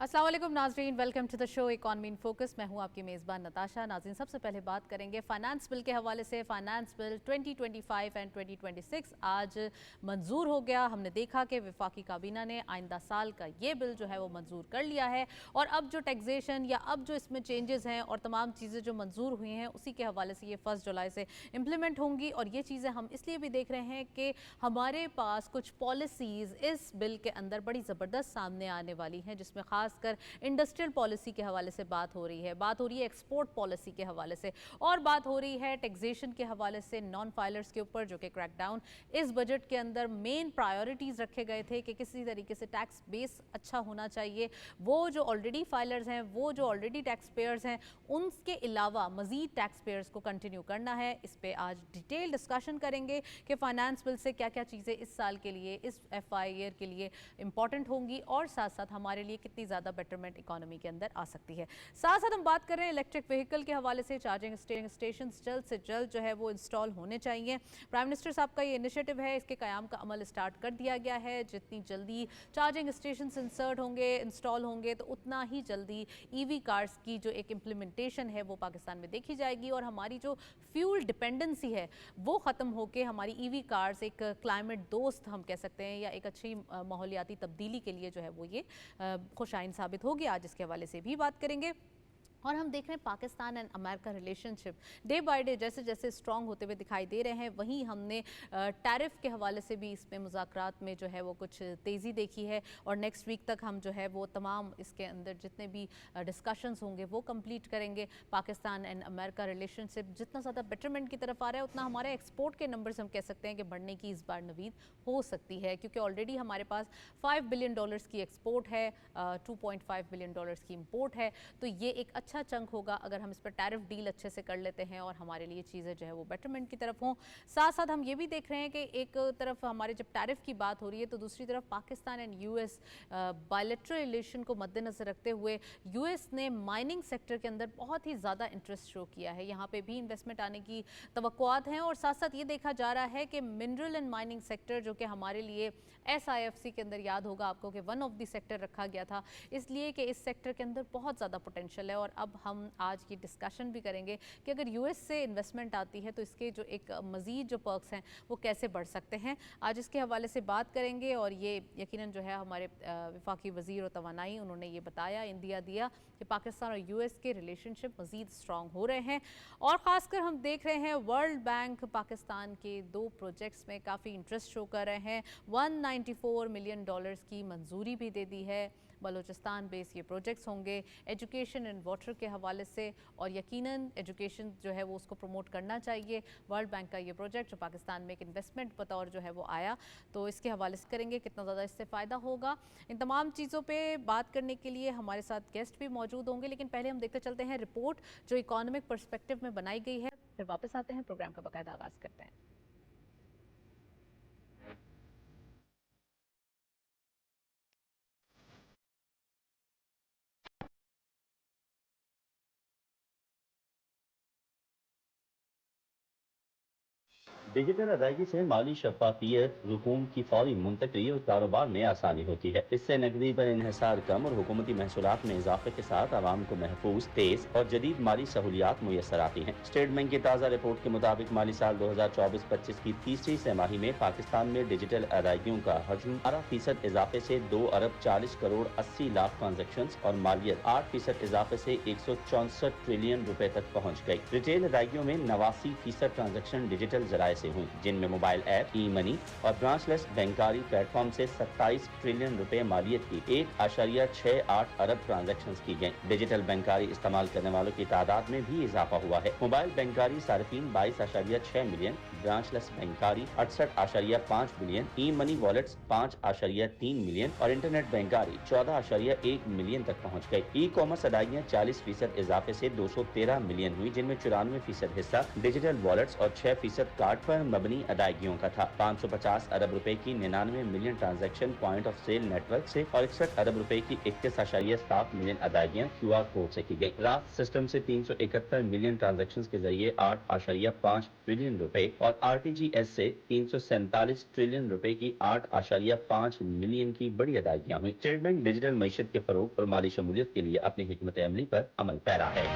अस्सलाम वालेकुम नाजरीन, welcome to the show economy in focus. मैं हूं आपकी मेज़बान नताशा। नाज़रीन, सबसे पहले बात करेंगे फाइनेंस बिल के हवाले से। फाइनेंस बिल 2025 एंड 2026 आज मंजूर हो गया। हमने देखा कि वफाकी काबीना ने आइंदा साल का ये बिल जो है वो मंजूर कर लिया है और अब जो टैक्सेशन या अब जो इसमें चेंजेस हैं और तमाम चीज़ें जो मंजूर हुई हैं उसी के हवाले से ये 1 जुलाई से इम्प्लीमेंट होंगी। और ये चीज़ें हम इसलिए भी देख रहे हैं कि हमारे पास कुछ पॉलिसीज़ इस बिल के अंदर बड़ी ज़बरदस्त सामने आने वाली हैं, जिसमें खासकर इंडस्ट्रियल पॉलिसी के हवाले से बात हो रही है एक्सपोर्ट पॉलिसी के हवाले से, और बात हो रही है टैक्सेशन के हवाले से नॉन फाइलर्स के ऊपर, जो कि क्रैकडाउन इस बजट के अंदर मेन प्रायोरिटीज़ रखे गए थे कि किसी तरीके से टैक्स बेस अच्छा होना चाहिए। वो जो ऑलरेडी फाइलर्स हैं, वो जो ऑलरेडी टैक्स पेयर्स हैं, उनके अलावा मज़ीद टैक्स पेयर्स को कंटिन्यू करना है। इस पर आज डिटेल डिस्कशन करेंगे कि फाइनेंस बिल से क्या क्या चीज़ें इस साल के लिए, इस FY ईयर के लिए इंपॉर्टेंट होंगी और साथ साथ हमारे लिए कितनी ज़्यादा बेटरमेंट इकोनॉमी के अंदर आ सकती है। साथ साथ हम बात कर रहे हैं इलेक्ट्रिक व्हीकल के हवाले से। चार्जिंग स्टेशन जल्द से जल्द जो है वो इंस्टॉल होने चाहिए। प्राइम मिनिस्टर साहब का ये इनिशिएटिव है, इसके क़याम का अमल स्टार्ट कर दिया गया है। जितनी जल्दी चार्जिंग स्टेशन इंस्टॉल होंगे तो उतना ही जल्दी EV कार्स की जो एक इम्प्लीमेंटेशन है वो पाकिस्तान में देखी जाएगी और हमारी जो फ्यूल डिपेंडेंसी है वो ख़त्म होकर हमारी EV कार्स एक क्लाइमेट दोस्त हम कह सकते हैं या एक अच्छी माहौलियाती तब्दीली के लिए जो है वो ये खुशाइन साबित होगी। आज इसके हवाले से भी बात करेंगे। और हम देख रहे हैं Pakistan and America relationship day by day जैसे जैसे स्ट्रॉन्ग होते हुए दिखाई दे रहे हैं। वहीं हमने टैरिफ के हवाले से भी इसमें मुज़ाकरात में जो है वो कुछ तेज़ी देखी है और नेक्स्ट वीक तक हम जो है वो तमाम इसके अंदर जितने भी डिस्कशंस होंगे वो कंप्लीट करेंगे। पाकिस्तान एंड अमेरिका रिलेशनशिप जितना ज़्यादा बेटरमेंट की तरफ आ रहा है उतना हमारे एक्सपोर्ट के नंबर्स हम कह सकते हैं कि बढ़ने की इस बार नवीद हो सकती है, क्योंकि ऑलरेडी हमारे पास $5 बिलियन की एक्सपोर्ट है, $2.5 बिलियन की इम्पोर्ट है। तो ये एक अच्छा चंक होगा अगर हम इस पर टैरिफ डील अच्छे से कर लेते हैं और हमारे लिए चीज़ें जो है वो बेटरमेंट की तरफ हों। साथ साथ हम ये भी देख रहे हैं कि एक तरफ हमारे जब टैरिफ की बात हो रही है तो दूसरी तरफ Pakistan and US bilateral relation को मद्देनजर रखते हुए US ने माइनिंग सेक्टर के अंदर बहुत ही ज़्यादा इंटरेस्ट शो किया है। यहाँ पे भी इन्वेस्टमेंट आने की तवक्कुआत हैं और साथ साथ ये देखा जा रहा है कि मिनरल एंड माइनिंग सेक्टर, जो कि हमारे लिए SIFC के अंदर याद होगा आपको कि वन ऑफ द सेक्टर रखा गया था, इसलिए कि इस सेक्टर के अंदर बहुत ज़्यादा पोटेंशियल है। और अब हम आज की डिस्कशन भी करेंगे कि अगर US से इन्वेस्टमेंट आती है तो इसके जो एक मज़ीद जो पर्क्स हैं वो कैसे बढ़ सकते हैं, आज इसके हवाले से बात करेंगे। और ये यकीनन जो है हमारे वफाकी वज़ीर और तवानाई उन्होंने ये बताया, इंडिया दिया कि पाकिस्तान और US के रिलेशनशिप मज़ीद स्ट्रॉन्ग हो रहे हैं। और ख़ासकर हम देख रहे हैं वर्ल्ड बैंक पाकिस्तान के 2 प्रोजेक्ट्स में काफ़ी इंटरेस्ट शो कर रहे हैं। $194 मिलियन की मंजूरी भी दे दी है। बलूचिस्तान बेस ये प्रोजेक्ट्स होंगे एजुकेशन एंड वाटर के हवाले से, और यकीनन एजुकेशन जो है वो उसको प्रमोट करना चाहिए। वर्ल्ड बैंक का ये प्रोजेक्ट जो पाकिस्तान में एक इन्वेस्टमेंट बतौर जो है वो आया, तो इसके हवाले से करेंगे कितना ज़्यादा इससे फ़ायदा होगा। इन तमाम चीज़ों पे बात करने के लिए हमारे साथ गेस्ट भी मौजूद होंगे, लेकिन पहले हम देखते चलते हैं रिपोर्ट जो इकोनॉमिक पर्सपेक्टिव में बनाई गई है, फिर वापस आते हैं, प्रोग्राम का बाकायदा आगाज़ करते हैं। डिजिटल अदायगी से माली शफाफियत, रकूम की फौरी मुंतकली और कारोबार में आसानी होती है। इससे नकदी पर इन्हिसार कम और हुकूमती महसूलात में इजाफे के साथ आवाम को महफूज, तेज और जदीद माली सहूलियात मुयसर आती हैं। स्टेट बैंक की ताज़ा रिपोर्ट के मुताबिक माली साल 2024-25 की तीसरी छमाही में पाकिस्तान में डिजिटल अदायगियों का हजम 12% इजाफे से 2 अरब 40 करोड़ 80 लाख ट्रांजेक्शन और मालियत 8% इजाफे से 164 ट्रिलियन रुपए तक पहुँच गई। रिटेल अदायगियों में 89% ट्रांजेक्शन डिजिटल जराये से हुई, जिनमें मोबाइल ऐप, ई मनी और ब्रांचलेस बैंकारी प्लेटफॉर्म से 27 ट्रिलियन रुपए मालियत की 1.68 अरब ट्रांजैक्शन की गयी। डिजिटल बैंकारी इस्तेमाल करने वालों की तादाद में भी इजाफा हुआ है। मोबाइल बैंकारी सार्फिन 22.6 मिलियन, ब्रांचलेस बैंकारी 68.5 मिलियन, ई मनी वॉलेट्स 5.3 मिलियन और इंटरनेट बैंकारी 14.1 मिलियन तक पहुँच गयी। ई कॉमर्स अदायगियाँ 40% इजाफे से 213 मिलियन हुई, जिनमें 94% हिस्सा डिजिटल वॉलेट्स और 6% कार्ड पर मबनी अदायगियों का था। 550 अरब रुपए की 99 million transaction point of sale network से और 61 अरब रुपए की 31.7 मिलियन अदायगियां QR कोड से की गई। रात सिस्टम से 371 मिलियन ट्रांजैक्शन के जरिए 8.5 ट्रिलियन रुपए और RTGS से 347 ट्रिलियन रुपए की 8.5 मिलियन की बड़ी अदायगियां हुई। स्टेट बैंक डिजिटल मईशत के फरोग और माली शमूलियत के लिए अपनी हिकमत अमली पर अमल पैरा है।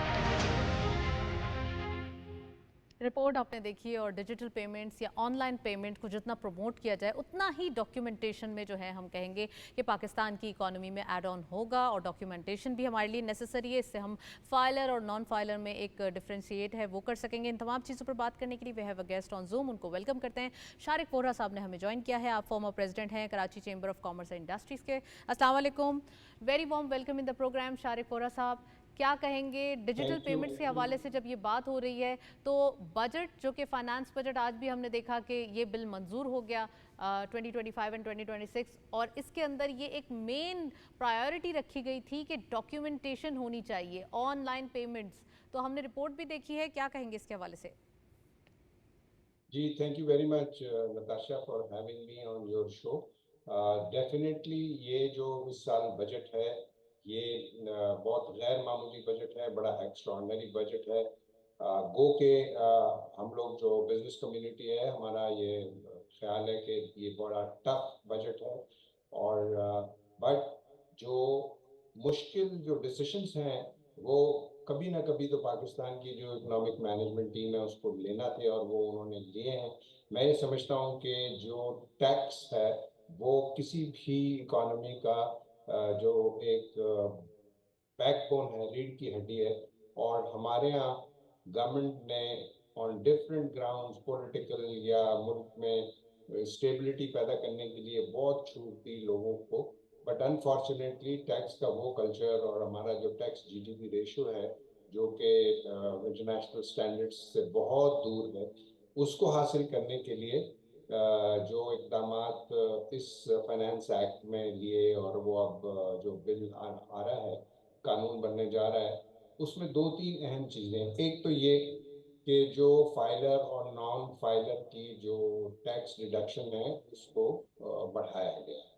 रिपोर्ट आपने देखी और डिजिटल पेमेंट्स या ऑनलाइन पेमेंट को जितना प्रमोट किया जाए उतना ही डॉक्यूमेंटेशन में जो है हम कहेंगे कि पाकिस्तान की इकोनॉमी में ऐड ऑन होगा और डॉक्यूमेंटेशन भी हमारे लिए नेसेसरी है। इससे हम फाइलर और नॉन फाइलर में एक डिफ्रेंशिएट है वो कर सकेंगे। इन तमाम चीज़ों पर बात करने के लिए we have a guest on Zoom, उनको वेलकम करते हैं। शारिक वोहरा साहब ने हमें ज्वाइन किया है। आप फॉर्मर प्रेसिडेंट हैं Karachi chamber of commerce and industries के। अस्सलाम वालेकुम, very warm welcome in the program. Shariq Vohra साहब, क्या कहेंगे डिजिटल पेमेंट्स के हवाले से जब ये बात हो रही है तो बजट जो कि फाइनेंस बजट आज भी हमने देखा कि ये बिल मंजूर हो गया 2025 एंड 2026 और इसके अंदर ये एक मेन प्रायोरिटी रखी गई थी कि डॉक्यूमेंटेशन होनी चाहिए ऑनलाइन पेमेंट्स, तो हमने रिपोर्ट भी देखी है। क्या कहेंगे इसके हवाले से? जी, thank you very much Natasha for having me on your show. Definitely ये जो इस साल बजट है ये बहुत गैर मामूली बजट है, बड़ा एक्स्ट्रॉर्डिनरी बजट है। गो के हम लोग जो बिजनेस कम्युनिटी है हमारा ये ख्याल है कि ये बड़ा टफ बजट है और बट जो मुश्किल जो डिसीशंस हैं वो कभी ना कभी तो पाकिस्तान की जो इकोनॉमिक मैनेजमेंट टीम है उसको लेना थे और वो उन्होंने लिए हैं। मैं ये समझता हूँ कि जो टैक्स है वो किसी भी इकोनॉमी का जो एक बैकबोन है, रीढ़ की हड्डी है और हमारे यहाँ गवर्नमेंट ने ऑन डिफरेंट ग्राउंड्स पॉलिटिकल या मुल्क में स्टेबिलिटी पैदा करने के लिए बहुत छूट दी लोगों को, बट अनफॉर्चुनेटली टैक्स का वो कल्चर और हमारा जो टैक्स GDP रेशियो है जो कि इंटरनेशनल स्टैंडर्ड्स से बहुत दूर है, उसको हासिल करने के लिए जो इकदामात इस फाइनेंस एक्ट में लिए और वो अब जो बिल आ रहा है, कानून बनने जा रहा है, उसमें दो तीन अहम चीज़ें हैं। एक तो ये कि जो फाइलर और नॉन फाइलर की जो टैक्स डिडक्शन है उसको बढ़ाया गया है।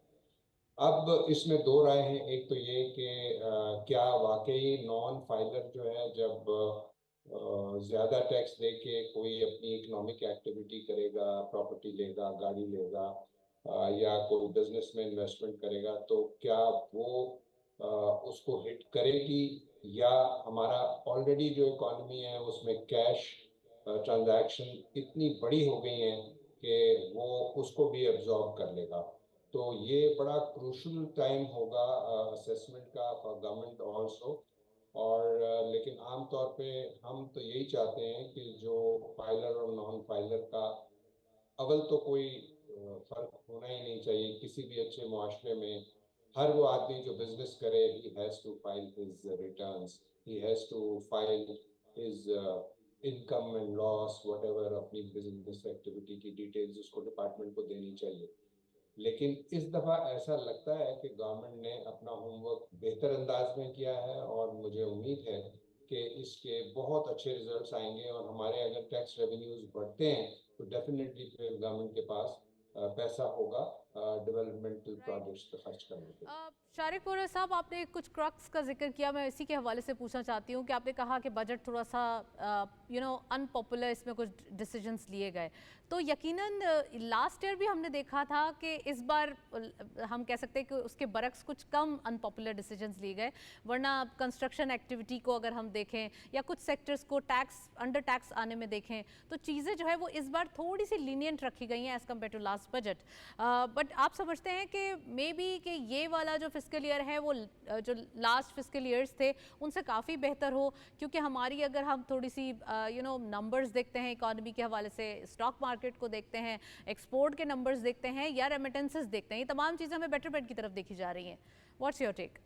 अब इसमें दो राय हैं। एक तो ये कि क्या वाकई नॉन फाइलर जो है जब ज़्यादा टैक्स दे के कोई अपनी इकोनॉमिक एक्टिविटी करेगा, प्रॉपर्टी लेगा, गाड़ी लेगा या कोई बिजनेस में इन्वेस्टमेंट करेगा तो क्या वो उसको हिट करेगी या हमारा ऑलरेडी जो इकोनॉमी है उसमें कैश ट्रांजैक्शन इतनी बड़ी हो गई हैं कि वो उसको भी एब्जॉर्ब कर लेगा। तो ये बड़ा क्रूशल टाइम होगा असेसमेंट का फॉर गवर्नमेंट ऑल्सो। और लेकिन आमतौर पे हम तो यही चाहते हैं कि जो फाइलर और नॉन फाइलर का अव्वल तो कोई फर्क होना ही नहीं चाहिए किसी भी अच्छे मुआशरे में। हर वो आदमी जो बिजनेस करे he has to file his returns, he has to file his income and loss whatever, अपनी बिजनेस एक्टिविटी की डिटेल्स उसको डिपार्टमेंट को देनी चाहिए। लेकिन इस दफ़ा ऐसा लगता है कि गवर्नमेंट ने अपना होमवर्क बेहतर अंदाज में किया है और मुझे उम्मीद है कि इसके बहुत अच्छे रिजल्ट्स आएंगे और हमारे अगर टैक्स रेवेन्यूज बढ़ते हैं तो डेफिनेटली फिर गवर्नमेंट के पास पैसा होगा डेवलपमेंटल प्रोजेक्ट्स पे खर्च करने के लिए। शारिक वोहरा साहब, आपने कुछ क्रक्स का जिक्र किया, मैं इसी के हवाले से पूछना चाहती हूँ कि आपने कहा कि बजट थोड़ा सा अनपॉपुलर, इसमें कुछ डिसीजंस लिए गए, तो यकीनन लास्ट ईयर भी हमने देखा था कि इस बार हम कह सकते हैं कि उसके बरक्स कुछ कम अनपॉपुलर डिसीजंस लिए गए। वरना कंस्ट्रक्शन एक्टिविटी को अगर हम देखें या कुछ सेक्टर्स को अंडर टैक्स आने में देखें तो चीज़ें जो है वो इस बार थोड़ी सी लीनियंट रखी गई हैं as compare to last budget. But आप समझते हैं कि मे बी कि ये वाला जो फिस्कल ईयर है वो जो लास्ट फिस्कल ईयर्स थे उनसे काफ़ी बेहतर हो, क्योंकि हमारी अगर हम थोड़ी सी नंबर्स देखते हैं इकॉनमी के हवाले से, स्टॉक मार्केट को देखते हैं, एक्सपोर्ट के नंबर्स देखते हैं या रेमिटेंसेस देखते हैं, ये तमाम चीज़ें हमें बेटरमेंट की तरफ देखी जा रही हैं। What's your take?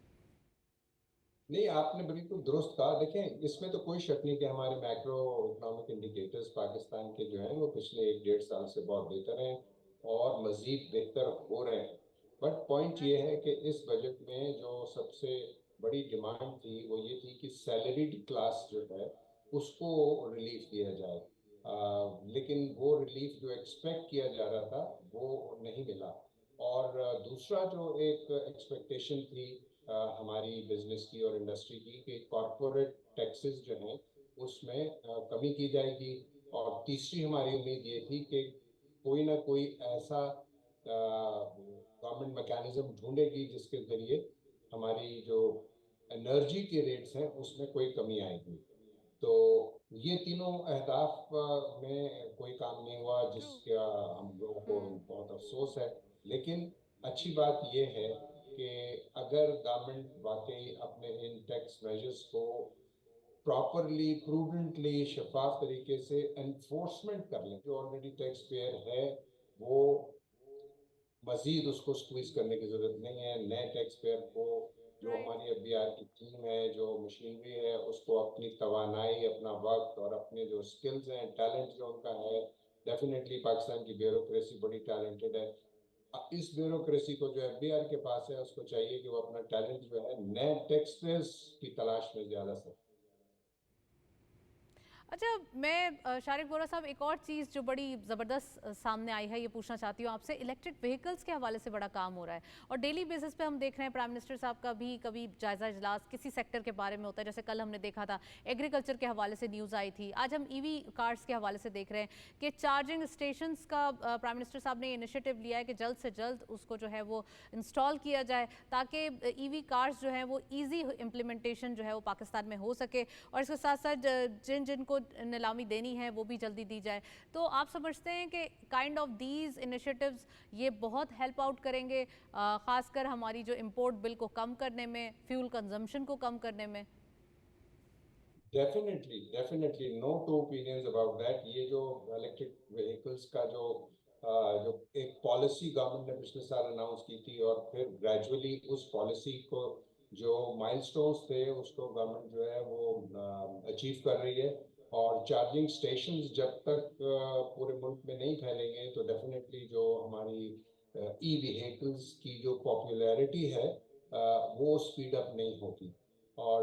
नहीं, आपने बिल्कुल दुरुस्त कहा। देखें, इसमें तो कोई शक नहीं कि हमारे मैक्रो इकोनॉमिक इंडिकेटर्स पाकिस्तान के जो हैं वो पिछले 1-1.5 साल से बहुत बेहतर हैं और मज़ीद बेहतर हो रहे हैं। बट पॉइंट ये है कि इस बजट में जो सबसे बड़ी डिमांड थी वो ये थी कि सैलरीड क्लास जो है उसको रिलीफ दिया जाए। لیکن وہ ریلیف جو ایکسپیکٹ کیا جا رہا تھا وہ نہیں ملا. اور دوسرا جو ایک ایکسپیکٹیشن تھی ہماری بزنس کی اور انڈسٹری کی کہ کارپوریٹ ٹیکسز جو ہیں اس میں کمی کی جائے گی. اور تیسری ہماری امید یہ تھی کہ کوئی نہ کوئی ایسا گورنمنٹ میکانزم ڈھونڈے گی جس کے ذریعے ہماری جو انرجی کے ریٹس ہیں اس میں کوئی کمی آئے گی. تو یہ تینوں اہداف میں کوئی کام نہیں ہوا جس True. کا ہم لوگوں کو بہت افسوس ہے. لیکن اچھی بات یہ ہے کہ اگر گورنمنٹ واقعی اپنے ان ٹیکس میجرز کو پراپرلی پروڈنٹلی شفاف طریقے سے انفورسمنٹ کر لیں, جو آلریڈی ٹیکس پیئر ہے وہ مزید اس کو سکویز کرنے کی ضرورت نہیں ہے. نئے ٹیکس پیئر کو جو Right. ہماری اب بی آر کی ٹیم ہے, جو مشینری ہے, اس کو اپنی توانائی, اپنا وقت اور اپنے جو سکلز ہیں, ٹیلنٹ جو ان کا ہے, ڈیفینیٹلی پاکستان کی بیوروکریسی بڑی ٹیلنٹڈ ہے. اس بیوروکریسی کو جو ایف بی آر کے پاس ہے اس کو چاہیے کہ وہ اپنا ٹیلنٹ جو ہے نئے ٹیکس پیئرز کی تلاش میں زیادہ سے. اچھا میں شارق بورا صاحب ایک اور چیز جو بڑی زبردست سامنے آئی ہے یہ پوچھنا چاہتی ہوں آپ سے. الیکٹرک وہیکلز کے حوالے سے بڑا کام ہو رہا ہے اور ڈیلی بیسس پہ ہم دیکھ رہے ہیں پرائم منسٹر صاحب کا بھی کبھی جائزہ اجلاس کسی سیکٹر کے بارے میں ہوتا ہے. جیسے کل ہم نے دیکھا تھا ایگریکلچر کے حوالے سے نیوز آئی تھی. آج ہم ای وی کارز کے حوالے سے دیکھ رہے ہیں کہ چارجنگ اسٹیشنز کا پرائم منسٹر صاحب نے انیشیٹو لیا ہے کہ جلد سے جلد اس کو جو ہے وہ انسٹال کیا جائے تاکہ ای وی کارز جو ہیں وہ ایزی امپلیمنٹیشن جو ہے وہ پاکستان میں ہو سکے اور اس کے ساتھ ساتھ جن کو نیلامی دینی ہے وہ بھی جلدی دی جائے. تو آپ سمجھتے ہیں کہ کائنڈ آف دیز انیشیٹوز یہ بہت ہیلپ آؤٹ کریں گے خاص کر ہماری جو امپورٹ بل کو کم کرنے میں, فیول کنزمپشن کو کم کرنے میں؟ Definitely no two opinions about that. یہ جو الیکٹرک وہیکلس کا جو ایک پالیسی گورنمنٹ نے پچھلے سال اناؤنس کی تھی اور پھر گریجولی اس پالیسی کو جو مائل سٹونز تھے اس کو گورنمنٹ جو ہے وہ اچیو کر رہی ہے. اور چارجنگ اسٹیشنز جب تک پورے ملک میں نہیں پھیلیں گے تو ڈیفینیٹلی جو ہماری ای ویہیکلس کی جو پاپولیرٹی ہے وہ اسپیڈ اپ نہیں ہوگی. اور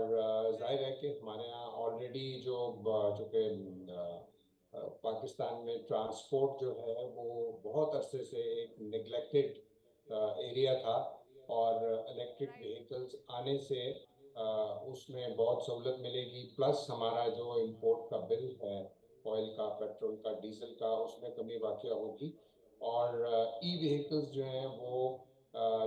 ظاہر ہے کہ ہمارے یہاں آلریڈی چونکہ پاکستان میں ٹرانسپورٹ جو ہے وہ بہت عرصے سے ایک نگلیکٹڈ ایریا تھا اور الیکٹرک وہیکلس آنے سے اس میں بہت سہولت ملے گی. پلس ہمارا جو امپورٹ کا بل ہے آئل کا, پیٹرول کا, ڈیزل کا, اس میں کمی واقع ہوگی. اور ای ویہیکلس جو ہیں وہ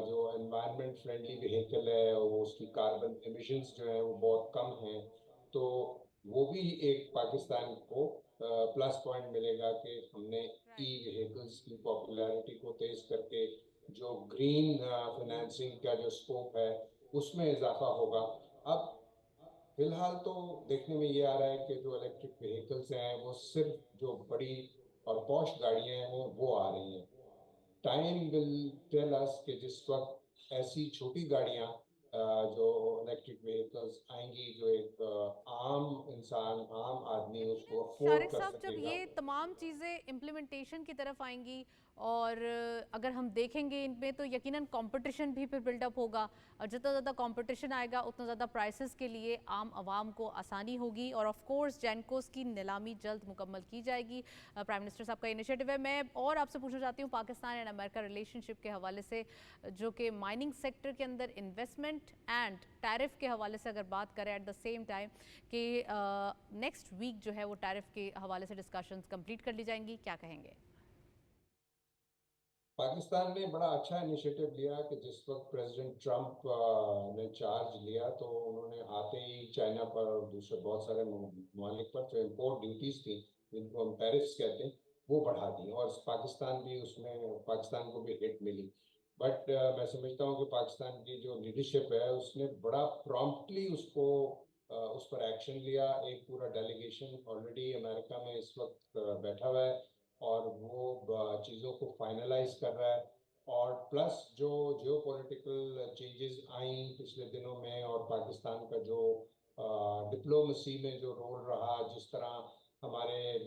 جو انوائرمنٹ فرینڈلی ویہیکل ہے وہ اس کی کاربن ایمیشنز جو ہیں وہ بہت کم ہیں. تو وہ بھی ایک پاکستان کو پلس پوائنٹ ملے گا کہ ہم نے ای ویہیکلس کی پاپولیرٹی کو تیز کر کے جو گرین فنانسنگ کا جو اسکوپ ہے اس میں اضافہ ہوگا. اب فی الحال تو دیکھنے میں یہ آ رہا ہے کہ جو الیکٹرک ویہیکلس ہیں وہ صرف جو بڑی اور پوش گاڑیاں ہیں وہ آ رہی ہیں. ٹائم ول ٹیل اس کہ جس وقت ایسی چھوٹی گاڑیاں جو الیکٹرک ویہیکلز آئیں گی جو ایک عام انسان, عام آدمی اس کو یقیناً افورڈ شارق کر صاحب جب سکے گا. یہ تمام چیزیں امپلیمنٹیشن کی طرف آئیں گی اور اگر ہم دیکھیں گے ان پہ تو یقیناً کمپٹیشن بھی پھر بلڈ اپ ہوگا اور جتنا زیادہ کمپٹیشن آئے گا اتنا زیادہ پرائسز کے لیے عام عوام کو آسانی ہوگی اور آف کورس جینکوز کی نیلامی جلد مکمل کی جائے گی. پرائم منسٹر صاحب کا انیشیٹو ہے. میں اور آپ سے پوچھنا چاہتی ہوں پاکستان اینڈ امریکہ ریلیشن شپ کے حوالے سے جو کہ مائننگ سیکٹر کے اندر انویسٹمنٹ اینڈ ٹیرف کے حوالے سے اگر بات کریں ایٹ دا سیم ٹائم کہ نیکسٹ ویک جو ہے وہ ٹیرف کے حوالے سے ڈسکشنز کمپلیٹ کر لی جائیں گی, کیا کہیں گے؟ پاکستان نے بڑا اچھا انیشیٹو لیا کہ جس وقت پریزیڈنٹ ٹرمپ نے چارج لیا تو انہوں نے آتے ہی چائنا پر اور دوسرے بہت سارے ممالک پر جو امپورٹ ڈیوٹیز تھیں جن کو ہم ٹیرفس کہتے ہیں وہ بڑھا دی اور پاکستان بھی اس میں, پاکستان کو بھی ہٹ ملی. بٹ میں سمجھتا ہوں کہ پاکستان کی جو لیڈرشپ ہے اس نے بڑا پرومپٹلی اس پر ایکشن لیا. ایک پورا ڈیلیگیشن آلریڈی امریکہ میں اس وقت بیٹھا ہوا ہے اور وہ چیزوں کو فائنلائز کر رہا ہے. اور پلس جو جیو پولیٹیکل چینجز آئیں پچھلے دنوں میں اور پاکستان کا جو ڈپلومسی میں جو رول رہا, جس طرح ہمارے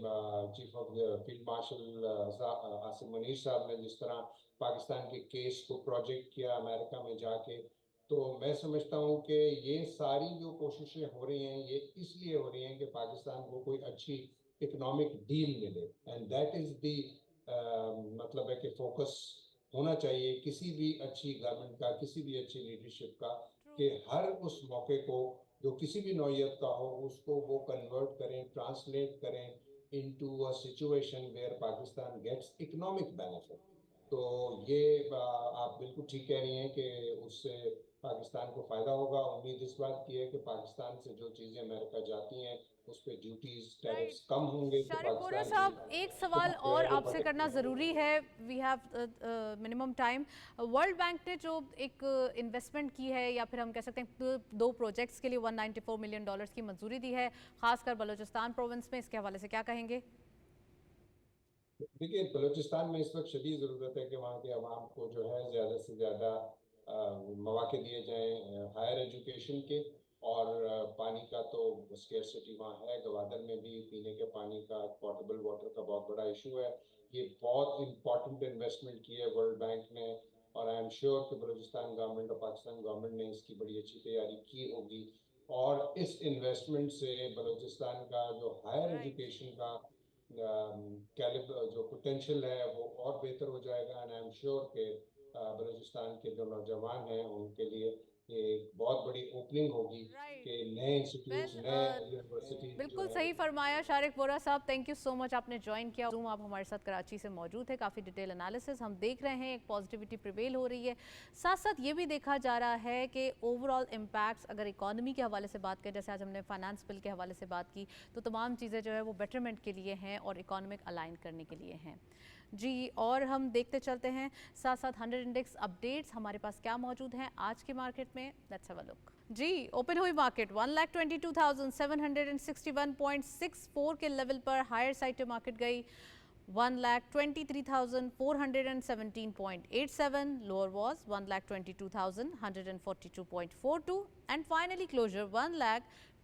chief of field marshal Asim Munir صاحب نے جس طرح پاکستان کے کیس کو پروجیکٹ کیا امریکہ میں جا کے, تو میں سمجھتا ہوں کہ یہ ساری جو کوششیں ہو رہی ہیں یہ اس لیے ہو رہی ہیں کہ پاکستان کو کوئی اچھی इकोनॉमिक डील मिले, एंड दैट इज दी मतलब है कि फोकस होना चाहिए किसी भी अच्छी गवर्नमेंट का, किसी भी अच्छी लीडरशिप का, कि हर उस मौके को जो किसी भी नौयत का हो उसको वो कन्वर्ट करें, ट्रांसलेट करें into a situation where Pakistan gets economic benefit. तो ये आप बिल्कुल ठीक कह रही हैं कि उससे पाकिस्तान को फ़ायदा होगा। उम्मीद इस बात की है कि पाकिस्तान से जो चीज़ें अमेरिका जाती हैं उस पर ड्यूटीज टैरिफ्स कम होंगे, तो शारिक वोरा पाकिस्तान साहब, एक सवाल जो और है वो आपसे करना ज़रूरी है, we have minimum time. World bank ने जो एक इन्वेस्टमेंट की है, या फिर हम कह सकते हैं दो प्रोजेक्ट्स के लिए $194 मिलियन की मंजूरी दी है, खासकर बलूचिस्तान प्रोविंस में, इसके हवाले से क्या कहेंगे? देखिए, बलूचिस्तान में इस वक्त शदीद ज़रूरत है कि वहाँ के अवाम को जो है ज़्यादा से ज़्यादा मौके दिए जाएं हायर एजुकेशन के, और पानी का तो स्केर्सिटी वहाँ है। गवादर में भी पीने के पानी का, पोर्टेबल वाटर का बहुत बड़ा इशू है। ये बहुत इम्पॉर्टेंट इन्वेस्टमेंट की है वर्ल्ड बैंक ने, और आई एम श्योर कि बलूचिस्तान गवर्नमेंट और पाकिस्तान गवर्नमेंट ने इसकी बड़ी अच्छी तैयारी की होगी, और इस इन्वेस्टमेंट से बलूचिस्तान का जो हायर एजुकेशन का कैलिबर, जो पोटेंशियल है वो और बेहतर हो जाएगा। एंड आई एम श्योर कि बलूचिस्तान के जो नौजवान हैं उनके लिए एक बहुत बड़ी ओपनिंग होगी कि नए इंस्टीट्यूट्स, नए यूनिवर्सिटीज जो बिल्कुल है। सही फरमाया शारिक वोरा साहब, थैंक यू सो मच, आपने ज्वाइन किया जूम। आप हमारे साथ कराची से मौजूद है, काफ़ी डिटेल एनालिसिस हम देख रहे हैं, एक पॉजिटिविटी प्रिवेल हो रही है। साथ साथ ये भी देखा जा रहा है कि ओवरऑल इम्पैक्ट्स अगर इकॉनमी के हवाले से बात करें, जैसे आज हमने फाइनेंस बिल के हवाले से बात की, तो तमाम चीज़ें जो है वो बेटरमेंट के लिए हैं और इकॉनमिक अलाइन करने के लिए हैं जी। और हम देखते चलते हैं साथ साथ 100 इंडेक्स अपडेट्स हमारे पास क्या मौजूद हैं आज के मार्केट में, लेट्स हैव अ लुक जी। ओपन हुई मार्केट 1,22,761.64 के लेवल पर हायर साइड पे मार्केट गई। 1,23,417.87, lower was 1,22,142.42 and finally closure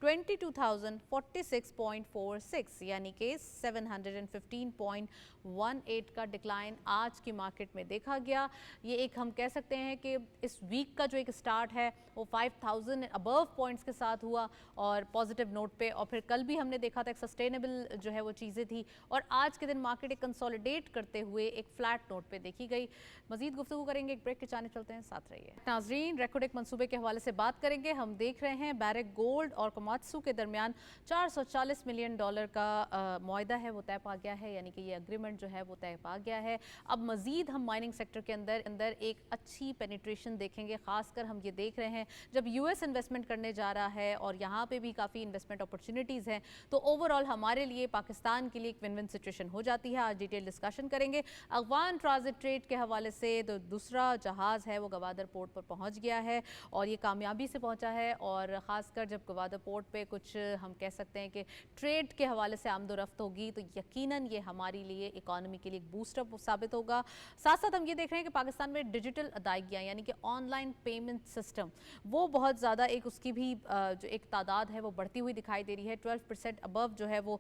1,22,046.46, यानी कि 715.18 का डिक्लाइन आज की मार्केट में देखा गया। ये एक हम कह सकते हैं कि इस वीक का जो एक स्टार्ट है वो 5,000 अबव पॉइंट्स के साथ हुआ और पॉजिटिव नोट पे, और फिर कल भी हमने देखा था एक सस्टेनेबल जो है वो चीज़ें थी, और आज के दिन मार्केट एक कंसोलिडेट करते हुए एक फ्लैट नोट पे देखी गई। मजीद गुफ्तगू करेंगे, एक ब्रेक के जाने चलते हैं, साथ रहिए नाजरीन। रेकॉर्ड एक मंसूबे के हवाले से बात करेंगे। हम देख रहे हैं बैरेक गोल्ड और कोमात्सू के दरमियान $440 मिलियन का मुआहदा है वो तय पा गया है, यानी कि ये एग्रीमेंट जो है वो तय पा गया है। अब मजीद हम माइनिंग सेक्टर के अंदर एक अच्छी पेनिट्रेशन देखेंगे, खासकर हम ये देख रहे हैं जब यूएस इन्वेस्टमेंट करने जा रहा है और यहाँ पे भी काफ़ी इन्वेस्टमेंट अपॉर्चुनिटीज़ हैं, तो ओवरऑल हमारे लिए, पाकिस्तान के लिए एक विन विन सिचुएशन हो जाती है। आज डिटेल डिस्कशन करेंगे। अफगान ट्रांजिट ट्रेड के हवाले से तो दूसरा जहाज़ है वो गवादर पोर्ट पर पहुँच गया है और ये कामयाबी से पहुँचा है, और ख़ासकर जब गवादर पोर्ट पे कुछ हम कह सकते हैं कि ट्रेड के हवाले से आमदोरफ्त होगी तो यकीनन ये हमारे लिए, इकॉनमी के लिए एक बूस्टअप साबित होगा। साथ साथ हम ये देख रहे हैं कि पाकिस्तान में डिजिटल अदायगियाँ यानी कि ऑनलाइन पेमेंट सिस्टम वो बहुत ज़्यादा एक उसकी भी जो एक तादाद है वो बढ़ती हुई दिखाई दे रही है। 12% अबव जो है वो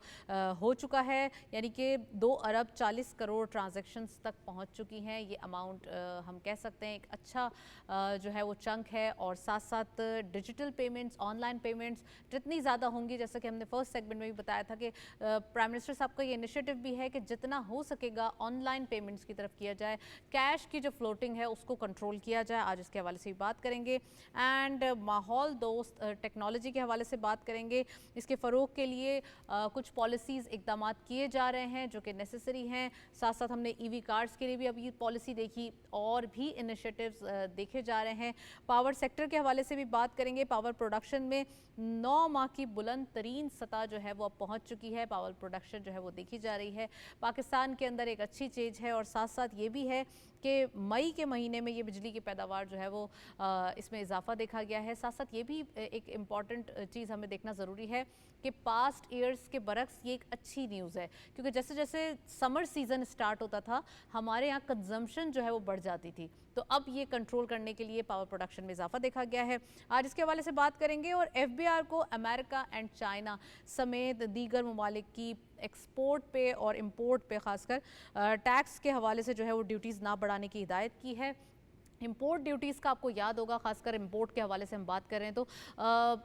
हो चुका है, यानी कि 2 अरब 40 करोड़ ट्रांजेक्शन्स तक पहुँच चुकी हैं। ये अमाउंट हम कह सकते हैं एक अच्छा जो है वो चंक है। और साथ साथ डिजिटल पेमेंट्स, ऑनलाइन पेमेंट्स जितनी ज़्यादा होंगी, जैसा कि हमने फर्स्ट सेगमेंट में भी बताया था कि प्राइम मिनिस्टर साहब का ये इनिशिएटिव भी है कि जितना हो सकेगा ऑनलाइन पेमेंट्स की तरफ किया जाए, कैश की जो फ्लोटिंग है उसको कंट्रोल किया जाए। आज इसके हवाले से भी बात करेंगे। एंड माहौल दोस्त टेक्नोलॉजी के हवाले से बात करेंगे। इसके फ़रोग के लिए कुछ पॉलिसीज़, इकदाम किए जा रहे हैं जो कि नेसेसरी हैं। साथ साथ हमने EV कार्ड्स के लिए भी अभी पॉलिसी देखी, और भी इनिशिएटिव्स देखे जा रहे हैं। पावर सेक्टर के हवाले से भी बात करेंगे। पावर प्रोडक्शन में 9 माह की बुलंद तरीन सतह जो है वो अब पहुंच चुकी है। पावर प्रोडक्शन जो है वो देखी जा रही है पाकिस्तान के अंदर, एक अच्छी चीज़ है। और साथ साथ ये भी है कि मई के महीने में ये बिजली की पैदावार जो है वो इसमें इजाफा देखा गया है। साथ साथ ये भी एक इम्पॉर्टेंट चीज़ हमें देखना ज़रूरी है कि पास्ट ईयर्स के बरक्स ये एक अच्छी न्यूज़ है, क्योंकि जैसे जैसे समर सीज़न स्टार्ट होता था हमारे यहाँ कंजम्पशन जो है वो बढ़ जाती थी, तो अब ये कंट्रोल करने के लिए पावर प्रोडक्शन में इजाफा देखा गया है। आज इसके हवाले से बात करेंगे। और FBR को अमेरिका एंड चाइना समेत दीगर ममालिक की एक्सपोर्ट पे और इम्पोर्ट पे खासकर टैक्स के हवाले से जो है वो ड्यूटीज़ ना बढ़ाने की हिदायत की है। امپورٹ ڈیوٹیز کا آپ کو یاد ہوگا، خاص کر امپورٹ کے حوالے سے ہم بات کر رہے ہیں تو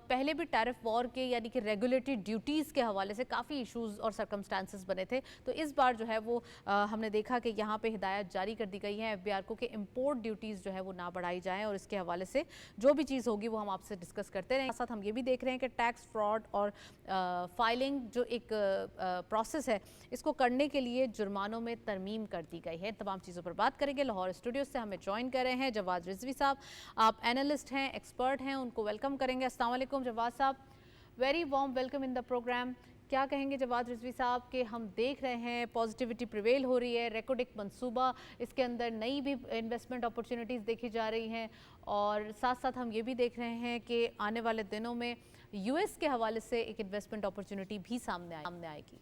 پہلے بھی ٹیرف وار کے یعنی کہ ریگولیٹری ڈیوٹیز کے حوالے سے کافی ایشوز اور سرکمسٹانسز بنے تھے. تو اس بار جو ہے وہ ہم نے دیکھا کہ یہاں پہ ہدایت جاری کر دی گئی ہیں FBR کو کہ امپورٹ ڈیوٹیز جو ہے وہ نہ بڑھائی جائیں، اور اس کے حوالے سے جو بھی چیز ہوگی وہ ہم آپ سے ڈسکس کرتے رہیں. ساتھ ہم یہ بھی دیکھ رہے ہیں کہ ٹیکس فراڈ اور فائلنگ جو ایک پروسیس ہے اس کو کرنے کے لیے جرمانوں میں ترمیم کر دی گئی ہے. تمام چیزوں پر بات کریں گے. لاہور اسٹوڈیو سے ہمیں جوائن کر رہے ہیں جواد رضوی صاحب. آپ اینالسٹ ہیں، ایکسپرٹ ہیں، ان کو ویلکم کریں گے. السلام علیکم جواد صاحب، very warm welcome in the program. کیا کہیں گے جواد رضوی صاحب کہ ہم دیکھ رہے ہیں پازیٹیوٹی پریویل ہو رہی ہے، ریکارڈ ایک منصوبہ، اس کے اندر نئی بھی انویسٹمنٹ اپورچونیٹیز دیکھی جا رہی ہیں، اور ساتھ ساتھ ہم یہ بھی دیکھ رہے ہیں کہ آنے والے دنوں میں US کے حوالے سے ایک انویسٹمنٹ اپورچونیٹی بھی سامنے آئے گی.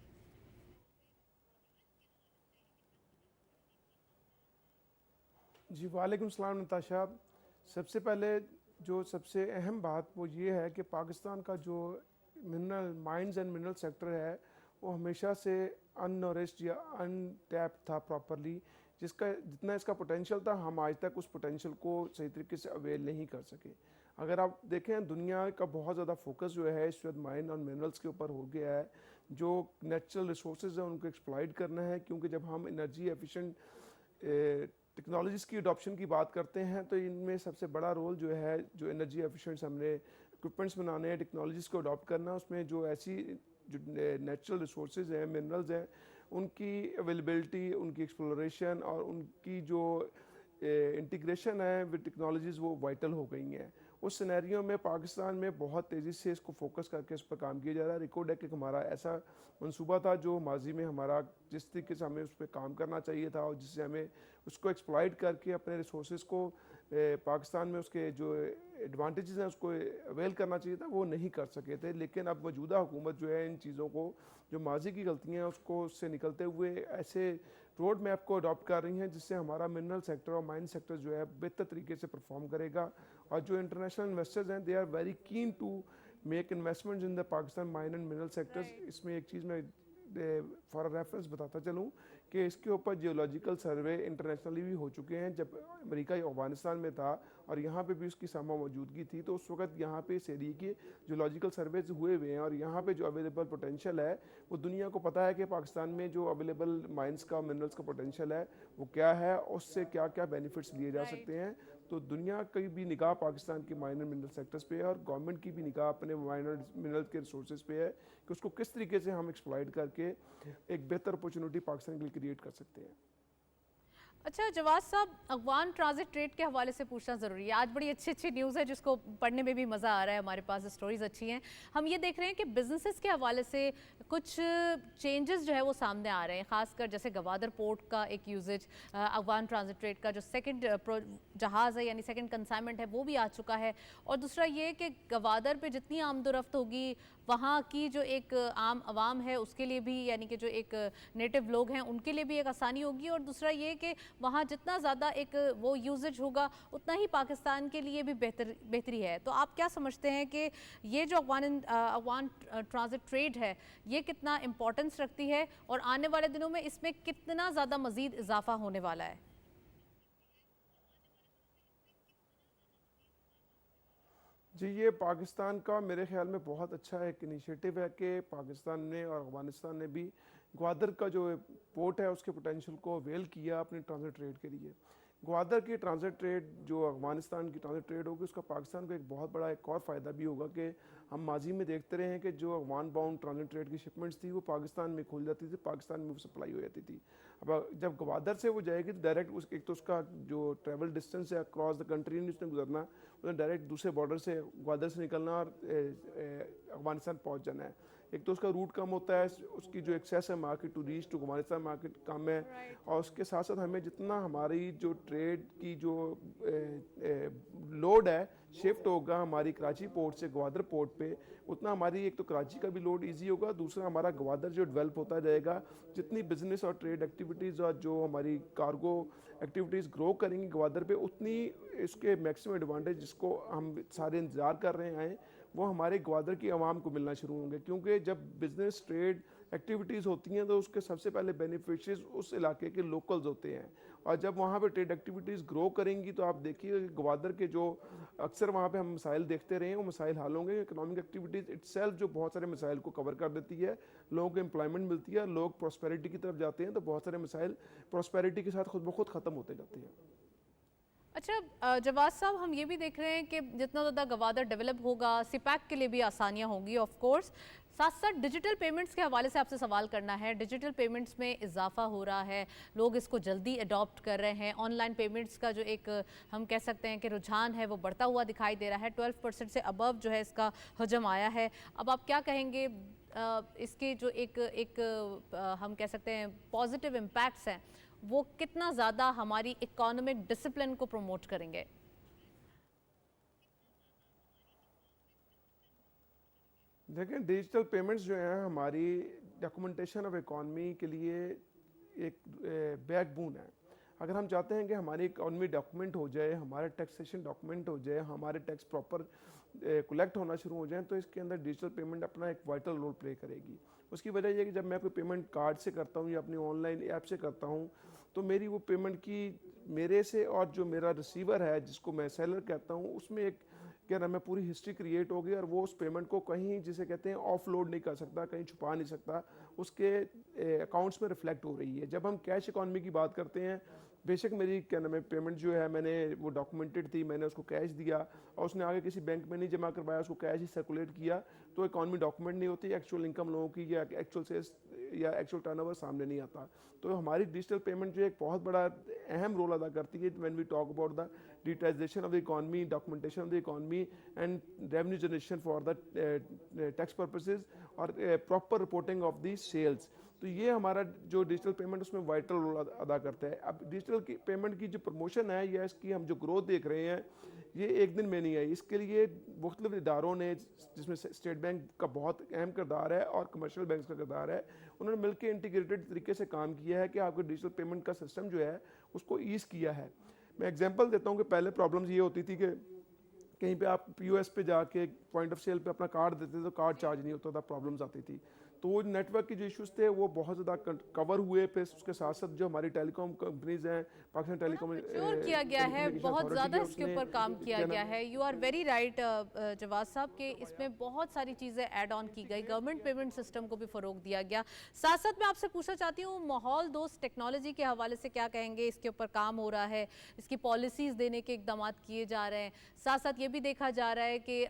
جی وعلیکم السلام نتاشا. سب سے پہلے جو سب سے اہم بات وہ یہ ہے کہ پاکستان کا جو mineral mines and mineral sector ہے وہ ہمیشہ سے ان نورشڈ یا ان ٹیپ تھا پراپرلی، جس کا جتنا اس کا پوٹینشیل تھا ہم آج تک اس پوٹینشیل کو صحیح طریقے سے اویل نہیں کر سکے. اگر آپ دیکھیں دنیا کا بہت زیادہ فوکس جو ہے اس وقت مائن اور منرلس کے اوپر ہو گیا ہے. جو نیچرل ریسورسز ہیں ان کو ایکسپلائٹ کرنا ہے، کیونکہ جب ہم انرجی ایفیشینٹ ٹیکنالوجیز کی اڈاپشن کی بات کرتے ہیں تو ان میں سب سے بڑا رول جو ہے جو انرجی ایفیشینٹس ہم نے اکوپمنٹس بنانے ہیں، ٹیکنالوجیز کو اڈاپٹ کرنا، اس میں جو ایسی جو نیچرل ریسورسز ہیں، منرلز ہیں، ان کی اویلیبلٹی، ان کی ایکسپلوریشن اور ان کی جو انٹیگریشن ہے ود ٹیکنالوجیز وہ وائٹل ہو گئی ہیں. اس سینیریو میں پاکستان میں بہت تیزی سے اس کو فوکس کر کے اس پر کام کیا جا رہا ہے. ریکارڈ ہے کہ ہمارا ایسا منصوبہ تھا جو ماضی میں ہمارا جس طریقے سے ہمیں اس پہ کام کرنا چاہیے تھا اور جس سے ہمیں اس کو ایکسپلائٹ کر کے اپنے ریسورسز کو پاکستان میں اس کے جو ایڈوانٹیجز ہیں اس کو اویل کرنا چاہیے تھا، وہ نہیں کر سکے تھے. لیکن اب موجودہ حکومت جو ہے ان چیزوں کو، جو ماضی کی غلطیاں ہیں اس کو اس سے نکلتے ہوئے ایسے روڈ میپ کو اڈاپٹ کر رہی ہیں جس سے ہمارا منرل سیکٹر اور مائن سیکٹر جو ہے بہتر طریقے سے پرفارم کرے گا. اور جو انٹرنیشنل انویسٹرز ہیں they are very keen to make investments in the Pakistan mine and mineral sectors. اس میں ایک چیز میں فار ریفرنس بتاتا چلوں کہ اس کے اوپر جیولوجیکل سروے انٹرنیشنلی بھی ہو چکے ہیں. جب امریکہ افغانستان میں تھا اور یہاں پہ بھی اس کی سامہ موجودگی تھی تو اس وقت یہاں پہ اس ایریے کے جیولوجیکل سرویز ہوئے ہوئے ہیں، اور یہاں پہ جو اویلیبل پوٹینشیل ہے وہ دنیا کو پتہ ہے کہ پاکستان میں جو اویلیبل مائنس کا منرلس کا پوٹینشیل ہے وہ کیا ہے، اس سے کیا کیا بینیفٹس لیے جا سکتے ہیں. تو دنیا کی بھی نگاہ پاکستان کے مائن اینڈ منرل سیکٹرز پہ ہے اور گورنمنٹ کی بھی نگاہ اپنے مائن اینڈ منرل کے ریسورسز پہ ہے کہ اس کو کس طریقے سے ہم ایکسپلائٹ کر کے ایک بہتر اپورچونٹی پاکستان کے لیے کریٹ کر سکتے ہیں. اچھا جواد صاحب، افغان ٹرانزٹ ٹریڈ کے حوالے سے پوچھنا ضروری ہے. آج بڑی اچھی نیوز ہے جس کو پڑھنے میں بھی مزہ آ رہا ہے، ہمارے پاس اسٹوریز اچھی ہیں. ہم یہ دیکھ رہے ہیں کہ بزنسز کے حوالے سے کچھ چینجز جو ہے وہ سامنے آ رہے ہیں، خاص کر جیسے گوادر پورٹ کا ایک یوزج، افغان ٹرانزٹ ٹریڈ کا جو سیکنڈ جہاز ہے یعنی سیکنڈ کنسائنمنٹ ہے وہ بھی آ چکا ہے. اور دوسرا یہ کہ گوادر پہ جتنی آمد و رفت ہوگی وہاں کی جو ایک عام عوام ہے اس کے لیے بھی، یعنی کہ جو ایک نیٹو لوگ ہیں ان کے لیے بھی ایک آسانی ہوگی. اور دوسرا یہ کہ وہاں جتنا زیادہ ایک وہ یوزج ہوگا اتنا ہی پاکستان کے لیے بھی بہتری ہے. تو آپ کیا سمجھتے ہیں کہ یہ جو افغان ٹرانزٹ ٹریڈ ہے یہ کتنا امپورٹنس رکھتی ہے اور آنے والے دنوں میں اس میں کتنا زیادہ مزید اضافہ ہونے والا ہے؟ جی یہ پاکستان کا میرے خیال میں بہت اچھا ایک انیشیٹو ہے کہ پاکستان نے اور افغانستان نے بھی گوادر کا جو پورٹ ہے اس کے پوٹینشیل کو اویل کیا اپنے ٹرانزٹ ٹریڈ کے لیے. گوادر کی ٹرانزٹ ٹریڈ جو افغانستان کی ٹرانزٹ ٹریڈ ہوگی اس کا پاکستان کو ایک بہت بڑا ایک اور فائدہ بھی ہوگا کہ ہم ماضی میں دیکھتے رہے ہیں کہ جو افغان باؤنڈ ٹرانزٹ ٹریڈ کی شپمنٹس تھی وہ پاکستان میں کھل جاتی تھی، پاکستان میں وہ سپلائی ہو جاتی تھی. اب جب گوادر سے وہ جائے گی تو ڈائریکٹ ایک تو اس کا جو ٹریول ڈسٹینس ہے اکراس دا کنٹری نہیں اس نے گزرنا، اس نے ڈائریکٹ دوسرے بارڈر سے گوادر سے نکلنا اور افغانستان پہنچ جانا ہے. ایک تو اس کا روٹ کم ہوتا ہے، اس کی جو ایکسیس ہے market to reach to Afghanistan market کم ہے، اور اس کے ساتھ ساتھ ہمیں جتنا ہماری جو ٹریڈ کی جو لوڈ ہے شفٹ ہوگا ہماری کراچی پورٹ سے گوادر پورٹ پہ، اتنا ہماری ایک تو کراچی کا بھی لوڈ ایزی ہوگا، دوسرا ہمارا گوادر جو ڈیولپ ہوتا جائے گا، جتنی بزنس اور ٹریڈ ایکٹیویٹیز اور جو ہماری کارگو ایکٹیویٹیز گرو کریں گی گوادر پہ اتنی اس کے میکسیمم ایڈوانٹیج جس کو ہم سارے انتظار کر رہے ہیں وہ ہمارے گوادر کی عوام کو ملنا شروع ہوں گے، کیونکہ جب بزنس ٹریڈ ایکٹیویٹیز ہوتی ہیں تو اس کے سب سے پہلے بینیفیشریز اس علاقے کے لوکلز ہوتے ہیں، اور جب وہاں پہ ٹریڈ ایکٹیویٹیز گرو کریں گی تو آپ دیکھیے کہ گوادر کے جو اکثر وہاں پہ ہم مسائل دیکھتے رہے ہیں وہ مسائل حل ہوں گے. اکنامک ایکٹیویٹیز اٹ سیلف جو بہت سارے مسائل کو کور کر دیتی ہے، لوگوں کو امپلائمنٹ ملتی ہے، لوگ پراسپیرٹی کی طرف جاتے ہیں، تو بہت سارے مسائل پراسپیرٹی کے ساتھ خود بخود ختم ہوتے جاتے ہیں. اچھا جواز صاحب، ہم یہ بھی دیکھ رہے ہیں کہ جتنا زیادہ گوادر ڈیولپ ہوگا سیپیک کے لیے بھی آسانیاں ہوں گی آف کورس. ساتھ ساتھ ڈیجیٹل پیمنٹس کے حوالے سے آپ سے سوال کرنا ہے. ڈیجیٹل پیمنٹس میں اضافہ ہو رہا ہے، لوگ اس کو جلدی اڈاپٹ کر رہے ہیں. آن لائن پیمنٹس کا جو ایک ہم کہہ سکتے ہیں کہ رجحان ہے وہ بڑھتا ہوا دکھائی دے رہا ہے. 12% سے ابو جو ہے اس کا حجم آیا ہے. اب آپ کیا کہیں گے اس کے جو ایک ہم کہہ سکتے ہیں پازیٹیو امپیکٹس ہیں وہ کتنا زیادہ ہماری اکانومک ڈسپلن کو پروموٹ کریں گے؟ دیکھیں، ڈیجیٹل پیمنٹس جو ہیں ہماری ڈاکومنٹیشن آف اکانومی کے لیے ایک بیک بون ہے. اگر ہم چاہتے ہیں کہ ہماری اکانومی ڈاکومنٹ ہو جائے، ہمارا ٹیکسیشن ڈاکومنٹ ہو جائے، ہمارے ٹیکس پراپر کلیکٹ ہونا شروع ہو جائیں، تو اس کے اندر ڈیجیٹل پیمنٹ اپنا ایک وائٹل رول پلے کرے گی. اس کی وجہ یہ ہے کہ جب میں کوئی پیمنٹ کارڈ سے کرتا ہوں یا اپنی آن لائن ایپ سے کرتا ہوں تو میری وہ پیمنٹ کی میرے سے اور جو میرا ریسیور ہے جس کو میں سیلر کہتا ہوں اس میں ایک کیا نام ہے پوری ہسٹری کریٹ ہوگی، اور وہ اس پیمنٹ کو کہیں جسے کہتے ہیں آف لوڈ نہیں کر سکتا، کہیں چھپا نہیں سکتا، اس کے اکاؤنٹس میں ریفلیکٹ ہو رہی ہے. جب ہم کیش اکانومی کی بات کرتے ہیں، بے شک میری کیا نام ہے پیمنٹ جو ہے میں نے وہ ڈاکومنٹڈ تھی، میں نے اس کو کیش دیا اور اس نے آگے کسی بینک میں نہیں جمع کروایا، اس کو کیش ہی سرکولیٹ کیا، تو اکانومی ڈاکومنٹ نہیں ہوتی، ایکچوئل انکم لوگوں کی یا ایکچوئل سیلز یا ایکچوئل ٹرن اوور سامنے نہیں آتا. تو ہماری ڈیجیٹل پیمنٹ جو ایک بہت بڑا اہم رول ادا کرتی ہے when we talk about the digitization of the economy, documentation of the economy and revenue generation for the tax purposes اور proper reporting of the sales. تو یہ ہمارا جو ڈیجیٹل پیمنٹ اس میں وائٹل رول ادا کرتا ہے. اب ڈیجیٹل پیمنٹ کی جو پروموشن ہے یا اس کی ہم جو گروتھ دیکھ رہے ہیں یہ ایک دن میں نہیں آئی. اس کے لیے مختلف اداروں نے، جس میں اسٹیٹ بینک کا بہت اہم کردار ہے اور کمرشل بینکس کا کردار ہے، انہوں نے مل کے انٹیگریٹڈ طریقے سے کام کیا ہے کہ آپ کو ڈیجیٹل پیمنٹ کا سسٹم جو ہے اس کو ایز کیا ہے. میں ایگزامپل دیتا ہوں کہ پہلے پرابلمز یہ ہوتی تھی کہ کہیں پہ آپ پی او ایس پہ جا کے پوائنٹ آف سیل پہ اپنا کارڈ دیتے تھے تو کارڈ چارج نہیں ہوتا تھا، پرابلمز آتی تھی. تو وہ نیٹ ورک کے جو ایشوز تھے وہ بہت زیادہ کور ہوئے. پھر اس کے ساتھ ساتھ جو ہماری ٹیلی کام کمپنیز ہیں، پاکستان ٹیلی کام کیا گیا ہے، بہت زیادہ اس کے اوپر کام کیا گیا ہے. یو آر ویری رائٹ جواز صاحب کہ اس میں بہت ساری چیزیں ایڈ آن کی گئی، گورنمنٹ پیمنٹ سسٹم کو بھی فروغ دیا گیا. ساتھ ساتھ میں آپ سے پوچھنا چاہتی ہوں ماحول دوست ٹیکنالوجی کے حوالے سے کیا کہیں گے؟ اس کے اوپر کام ہو رہا ہے، اس کی پالیسیز دینے کے اقدامات کیے جا رہے ہیں. ساتھ ساتھ یہ بھی دیکھا جا رہا ہے کہ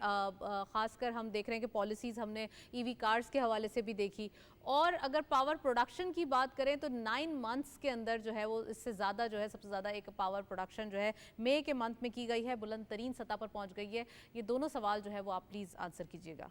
خاص کر ہم دیکھ رہے ہیں کہ پالیسیز ہم نے ای وی کارز کے حوالے سے بھی دیکھی. اور اگر پاور پروڈکشن کی بات کریں تو 9 منتھس کے اندر جو ہے وہ اس سے زیادہ جو ہے سب سے زیادہ ایک پاور پروڈکشن جو ہے مئی کے منتھ میں کی گئی ہے، بلند ترین سطح پر پہنچ گئی ہے. یہ دونوں سوال جو ہے وہ آپ پلیز آنسر کیجئے گا.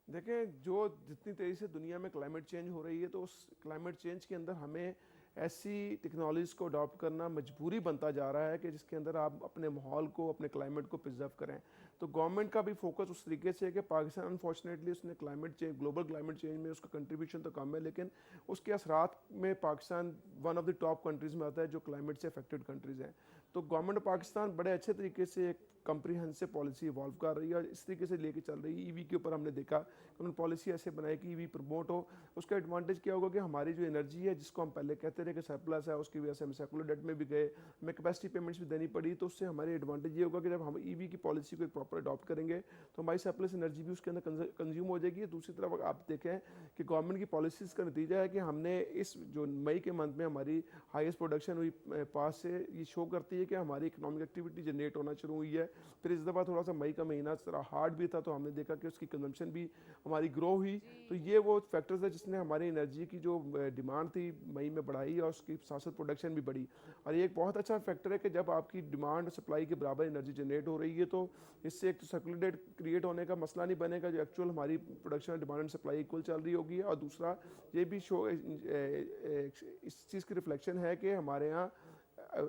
دیکھیں، جو جتنی تیزی سے دنیا میں کلائمیٹ چینج ہو رہی ہے تو اس کلائمیٹ چینج کے اندر ہمیں ایسی ٹیکنالوجیز کو اڈاپٹ کرنا مجبوری بنتا جا رہا ہے کہ جس کے اندر آپ اپنے ماحول کو، اپنے کلائمیٹ کو پرزرو کریں. تو گورنمنٹ کا بھی فوکس اس طریقے سے ہے کہ پاکستان انفارچونیٹلی اس نے climate change, global climate change میں اس کا کنٹریبیوشن تو کم ہے، لیکن اس کے اثرات میں Pakistan one of the top countries میں آتا ہے جو کلائمیٹ سے افیکٹڈ کنٹریز ہیں. تو گورنمنٹ آف پاکستان بڑے اچھے طریقے سے ایک کمپریہنسو پالیسی ایوالو کر رہی ہے اور اس طریقے سے لے کے چل رہی ہے. ای وی کے اوپر ہم نے دیکھا کہ انہوں نے پالیسی ایسے بنائی کہ ای وی پروموٹ ہو. اس کا ایڈوانٹیج کیا ہوگا کہ ہماری جو انرجی ہے جس کو ہم پہلے کہتے رہے کہ سرپلس ہے، اس کی وجہ سے ہم سیکولر ڈیٹ میں بھی گئے، ہمیں کیپیسٹی پیمنٹس بھی دینی پڑی. تو اس سے ہماری ایڈوانٹیج یہ ہوگا کہ جب ہم ای وی کی پالیسی کو پراپر اڈاپٹ کریں گے تو ہماری سرپلس انرجی بھی اس کے اندر کنزیوم ہو جائے گی. دوسری طرف آپ دیکھیں کہ گورنمنٹ کی پالیسیز کا نتیجہ ہے کہ ہم نے اس جو مئی کے منتھ میں ہماری ہائیسٹ پروڈکشن ہوئی پاس سے یہ شو کرتی ہے کہ ہماری اکنامک ایکٹیویٹی جنریٹ ہونا شروع ہوئی ہے. پھر اس دفعہ تھوڑا سا مئی کا مہینہ ذرا ہارڈ بھی تھا تو ہم نے دیکھا کہ اس کی کنزمپشن بھی ہماری گرو ہوئی. تو یہ وہ فیکٹرز ہے جس نے ہماری انرجی کی جو ڈیمانڈ تھی مئی میں بڑھائی اور اس کی ساتھ ساتھ پروڈکشن بھی بڑھی. اور یہ ایک بہت اچھا فیکٹر ہے کہ جب آپ کی ڈیمانڈ سپلائی کے برابر انرجی جنریٹ ہو رہی ہے تو اس سے ایک سرکولیٹ کریٹ ہونے کا مسئلہ نہیں بنے گا، جو ایکچوئل ہماری production demand and supply equal چل رہی ہوگی. اور دوسرا یہ بھی شو اس چیز کی ریفلیکشن ہے کہ ہمارے یہاں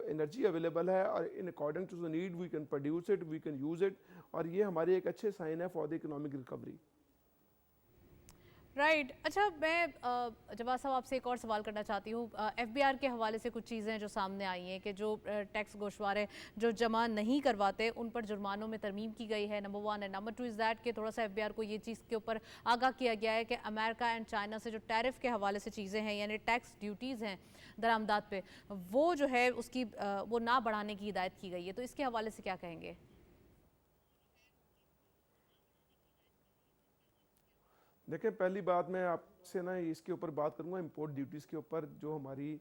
انرجی اویلیبل ہے اور in according to the need we can produce it, we can use it, اور یہ ہماری ایک اچھے سائن ہے for the economic recovery. Right अच्छा, मैं जवाब साहब आपसे एक और सवाल करना चाहती हूँ। एफबीआर के हवाले से कुछ चीज़ें जो सामने आई हैं कि जो टैक्स गोशवारे जो जमा नहीं करवाते उन पर जुर्मानों में तरमीम की गई है, number 1। And number 2 is that कि थोड़ा सा एफबीआर को ये चीज़ के ऊपर आगाह किया गया है कि अमेरिका एंड चाइना से जो टैरिफ के हवाले से चीज़ें हैं यानी टैक्स ड्यूटीज़ हैं दरामदात पे, वो जो है उसकी वो ना बढ़ाने की हिदायत की गई है। तो इसके हवाले से क्या कहेंगे? देखिए, पहली बात मैं आपसे ना इसके ऊपर बात करूंगा इंपोर्ट ड्यूटीज़ के ऊपर। जो हमारी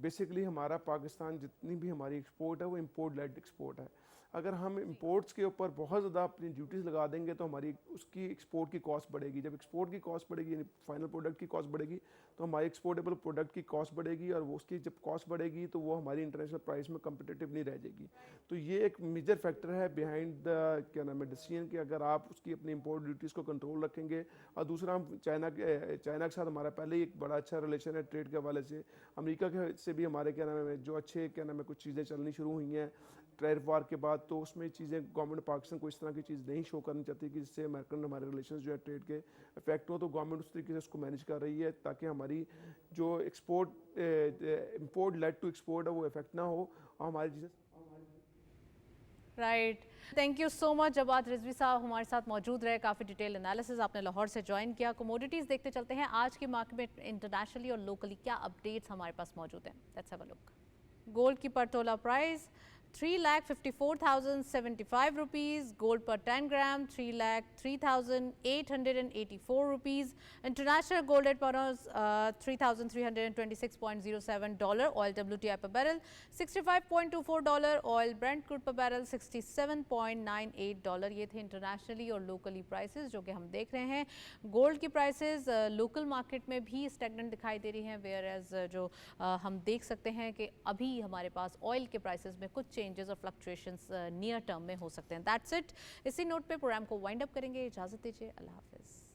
बेसिकली हमारा पाकिस्तान जितनी भी हमारी एक्सपोर्ट है वो इंपोर्ट लेड एक्सपोर्ट है। अगर हम इंपोर्ट्स के ऊपर बहुत ज़्यादा अपनी ड्यूटीज़ लगा देंगे तो हमारी उसकी एक्सपोर्ट की कॉस्ट बढ़ेगी। जब एक्सपोर्ट की कॉस्ट बढ़ेगी यानी फाइनल प्रोडक्ट की कॉस्ट बढ़ेगी तो हमारी एक्सपोर्टेबल प्रोडक्ट की कॉस्ट बढ़ेगी, और वो उसकी जब कॉस्ट बढ़ेगी तो वो हमारी इंटरनेशनल प्राइस में कम्पिटिटिव नहीं रह जाएगी। तो ये एक मेजर फैक्टर है बिहाइंड द क्या नाम है डिसीजन कि अगर आप उसकी अपनी इंपोर्ट ड्यूटीज़ को कंट्रोल रखेंगे। और दूसरा, हम चाइना के साथ हमारा पहले ही एक बड़ा अच्छा रिलेशन है ट्रेड के हवाले से। अमेरिका के से भी हमारे क्या नाम है जो अच्छे क्या नाम है कुछ चीज़ें चलनी शुरू हुई हैं टैरिफ वार के बाद। तो उसमें चीज़ें गवर्नमेंट पाकिस्तान को इस तरह की चीज़ नहीं शो करनी चाहती कि जिससे अमेरिकन हमारे रिलेशन जो है ट्रेड के इफेक्ट हो। तो गवर्नमेंट उस तरीके से उसको मैनेज कर रही है ताकि हमारी जो इंपोर्ट लेड टू एक्सपोर्ट है वो इफेक्ट ना हो और हमारी चीज़ें। Right, thank you so much Jawad Rizvi साहब हमारे साथ मौजूद रहे। काफ़ी डिटेल एनालिसिस आपने लाहौर से ज्वाइन किया। कमोडिटीज़ देखते चलते हैं आज की मार्केट में इंटरनेशनली और लोकली क्या अपडेट्स हमारे पास मौजूद हैं। Let's have a look. Gold की पर तोला price 3,54,075 rupees. Gold per 10 gram 3,03,884 rupees. International gold rate per ounce $3,326.07. Oil WTI per barrel $65.24. Oil Brent crude per barrel $67.98. ये थे इंटरनेशनली और लोकली प्राइसेस जो कि हम देख रहे हैं। गोल्ड की प्राइसेस लोकल मार्केट में भी स्टैग्नेंट दिखाई दे रही हैं, वेयर एज जो हम देख सकते हैं कि अभी हमारे पास ऑयल के प्राइसेस में कुछ चेंजेस और फ्लक्चुएशंस नियर टर्म में हो सकते हैं। That's it. इसी नोट पे प्रोग्राम को वाइंड अप करेंगे। इजाज़त दीजिए, अल्लाह हाफिज़।